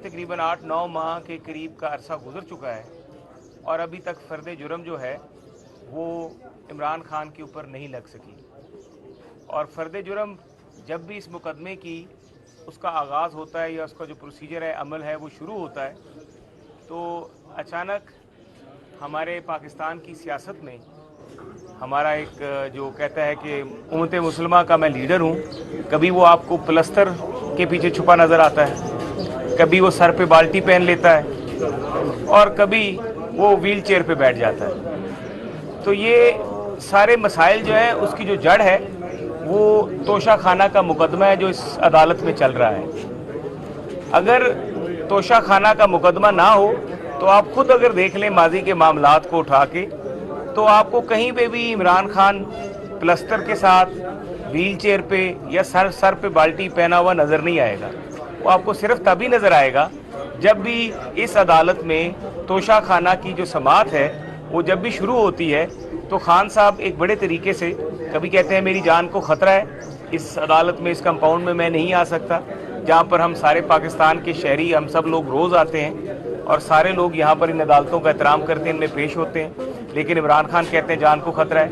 तकरीबन 8-9 माह के करीब का अरसा गुजर चुका है और अभी तक फ़र्द जुर्म जो है वो इमरान खान के ऊपर नहीं लग सकी। और फ़र्द जुर्म जब भी इस मुकदमे की उसका आगाज़ होता है या उसका जो प्रोसीजर है, अमल है, वो शुरू होता है, तो अचानक हमारे पाकिस्तान की सियासत में हमारा एक जो कहता है कि उम्मत मुसलमा का मैं लीडर हूँ, कभी वो आपको प्लस्तर के पीछे छुपा नज़र आता है, कभी वो सर पे बाल्टी पहन लेता है और कभी वो व्हील चेयर पर बैठ जाता है। तो ये सारे मसाइल जो है उसकी जो जड़ है वो तोशा खाना का मुकदमा है जो इस अदालत में चल रहा है। अगर तोशा खाना का मुकदमा ना हो तो आप खुद अगर देख लें माजी के मामलात को उठा के, तो आपको कहीं पे भी इमरान खान प्लस्तर के साथ व्हील चेयर पे या सर पे बाल्टी पहना हुआ नज़र नहीं आएगा। वो आपको सिर्फ तभी नज़र आएगा जब भी इस अदालत में तोशा खाना की जो समाअत है वो जब भी शुरू होती है, तो खान साहब एक बड़े तरीके से कभी कहते हैं मेरी जान को ख़तरा है, इस अदालत में, इस कंपाउंड में मैं नहीं आ सकता, जहाँ पर हम सारे पाकिस्तान के शहरी हम सब लोग रोज़ आते हैं और सारे लोग यहाँ पर इन अदालतों का एहतराम करते हैं, इनमें पेश होते हैं, लेकिन इमरान खान कहते हैं जान को ख़तरा है।